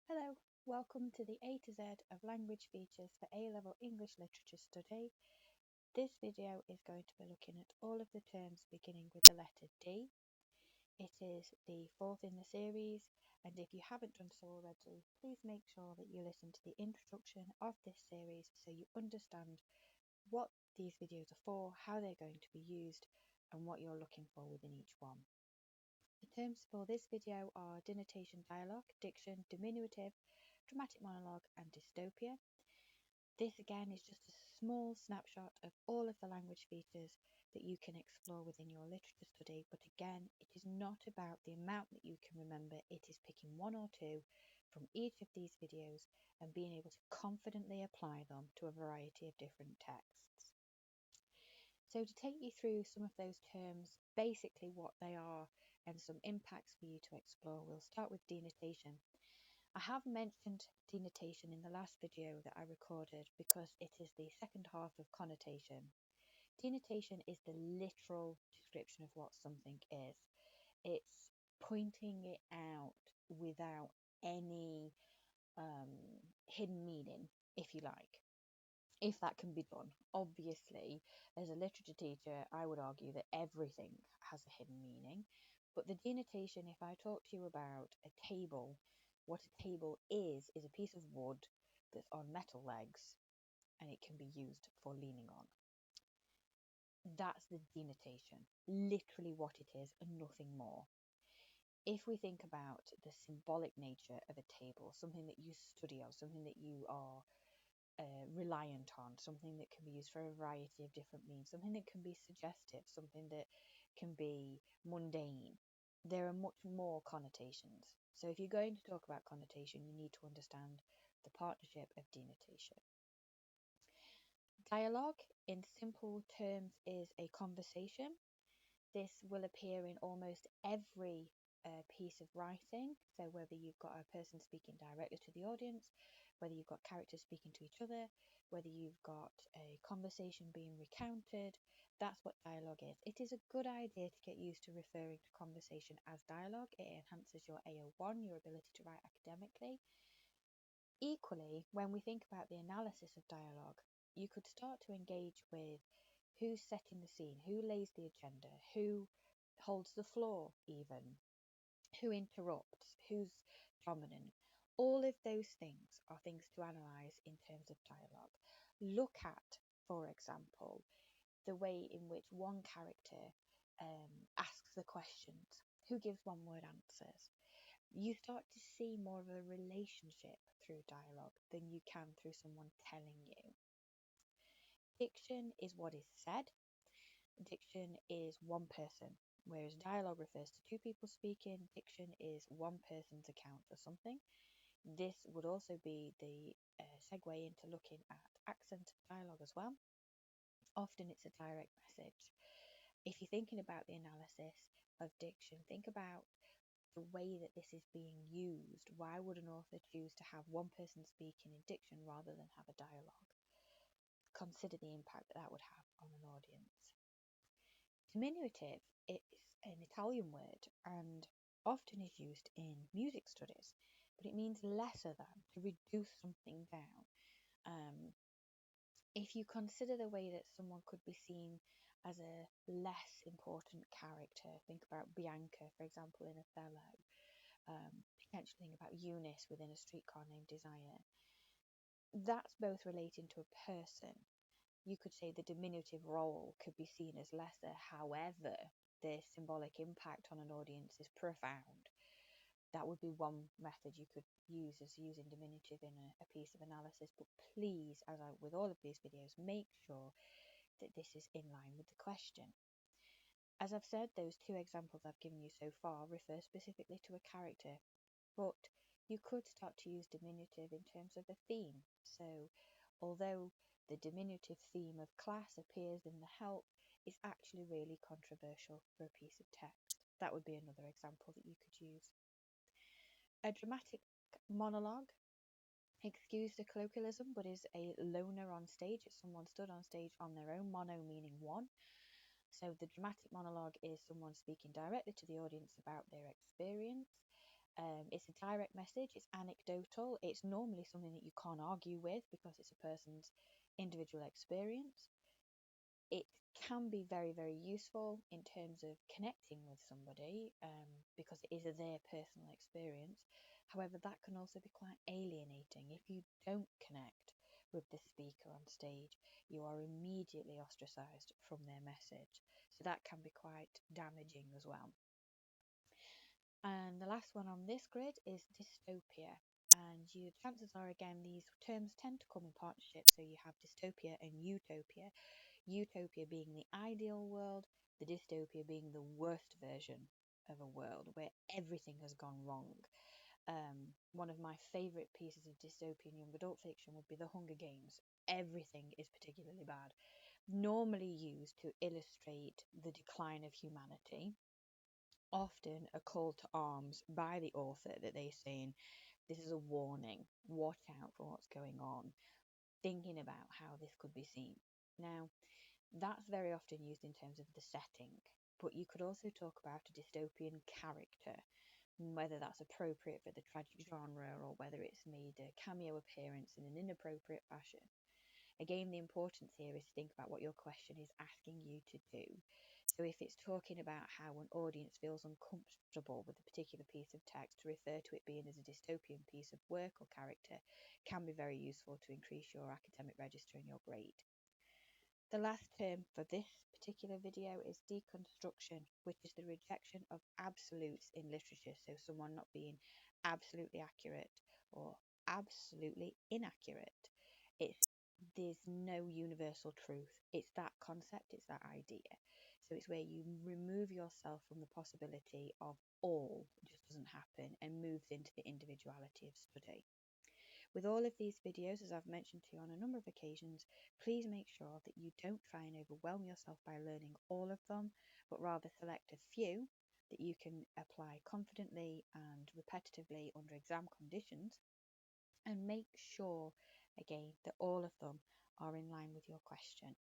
Hello, welcome to the A to Z of language features for A-level English literature study. This video is going to be looking at all of the terms beginning with the letter D. It is the fourth in the series, and if you haven't done so already, please make sure that you listen to the introduction of this series so you understand what these videos are for, how they're going to be used, and what you're looking for within each one. The terms for this video are denotation dialogue, diction, diminutive, dramatic monologue, and dystopia. This again is just a small snapshot of all of the language features that you can explore within your literature study, but again, it is not about the amount that you can remember, it is picking one or two from each of these videos and being able to confidently apply them to a variety of different texts. So to take you through some of those terms, basically what they are and some impacts for you to explore, we'll start with denotation. I have mentioned denotation in the last video that I recorded because it is the second half of connotation. Denotation is the literal description of what something is. It's pointing it out without any hidden meaning, if you like, if that can be done. Obviously, as a literature teacher, I would argue that everything has a hidden meaning. But the denotation, if I talk to you about a table, what a table is a piece of wood that's on metal legs and it can be used for leaning on. That's the denotation, literally what it is and nothing more. If we think about the symbolic nature of a table, something that you study on, something that you are reliant on, something that can be used for a variety of different means, something that can be suggestive, something that can be mundane. There are much more connotations. So if you're going to talk about connotation, you need to understand the partnership of denotation. Dialogue, in simple terms, is a conversation. This will appear in almost every piece of writing. So whether you've got a person speaking directly to the audience, whether you've got characters speaking to each other, whether you've got a conversation being recounted, that's what dialogue is. It is a good idea to get used to referring to conversation as dialogue. It enhances your AO1, your ability to write academically. Equally, when we think about the analysis of dialogue, you could start to engage with who's setting the scene, who lays the agenda, who holds the floor, even, who interrupts, who's dominant. All of those things are things to analyse in terms of dialogue. Look at, for example, the way in which one character asks the questions, who gives one word answers. You start to see more of a relationship through dialogue than you can through someone telling you. Diction is what is said. Diction is one person, whereas dialogue refers to two people speaking. Diction is one person's account for something. This would also be the segue into looking at accent dialogue as well. Often it's a direct message. If you're thinking about the analysis of diction, think about the way that this is being used. Why would an author choose to have one person speaking in diction rather than have a dialogue? Consider the impact that that would have on an audience. Diminutive is an Italian word and often is used in music studies, but it means lesser than, to reduce something down. If you consider the way that someone could be seen as a less important character, think about Bianca, for example, in Othello, potentially think about Eunice within A Streetcar Named Desire. That's both relating to a person. You could say the diminutive role could be seen as lesser. However, the symbolic impact on an audience is profound. That would be one method you could use, as using diminutive in a piece of analysis. But please, as I with all of these videos, make sure that this is in line with the question. As I've said, those two examples I've given you so far refer specifically to a character, but you could start to use diminutive in terms of a theme. So although the diminutive theme of class appears in the help, it's actually really controversial for a piece of text. That would be another example that you could use. A dramatic monologue, excuse the colloquialism, but is a loner on stage. It's someone stood on stage on their own, mono meaning one. So the dramatic monologue is someone speaking directly to the audience about their experience. It's a direct message, it's anecdotal, it's normally something that you can't argue with because it's a person's individual experience. It can be very, very useful in terms of connecting with somebody because it is their personal experience. However, that can also be quite alienating. If you don't connect with the speaker on stage, you are immediately ostracized from their message. So that can be quite damaging as well. And the last one on this grid is dystopia. And chances are, again, these terms tend to come in partnership. So you have dystopia and utopia. Utopia being the ideal world, the dystopia being the worst version of a world where everything has gone wrong. One of my favourite pieces of dystopian young adult fiction would be The Hunger Games. Everything is particularly bad. Normally used to illustrate the decline of humanity, often a call to arms by the author that they're saying, this is a warning, watch out for what's going on, thinking about how this could be seen. Now, that's very often used in terms of the setting, but you could also talk about a dystopian character, whether that's appropriate for the tragic genre or whether it's made a cameo appearance in an inappropriate fashion. Again, the importance here is to think about what your question is asking you to do. So if it's talking about how an audience feels uncomfortable with a particular piece of text, to refer to it being as a dystopian piece of work or character can be very useful to increase your academic register and your grade. The last term for this particular video is deconstruction, which is the rejection of absolutes in literature. So someone not being absolutely accurate or absolutely inaccurate. There's no universal truth. It's that concept, it's that idea. So it's where you remove yourself from the possibility of all just doesn't happen and moves into the individuality of study. With all of these videos, as I've mentioned to you on a number of occasions, please make sure that you don't try and overwhelm yourself by learning all of them, but rather select a few that you can apply confidently and repetitively under exam conditions, and make sure, again, that all of them are in line with your question.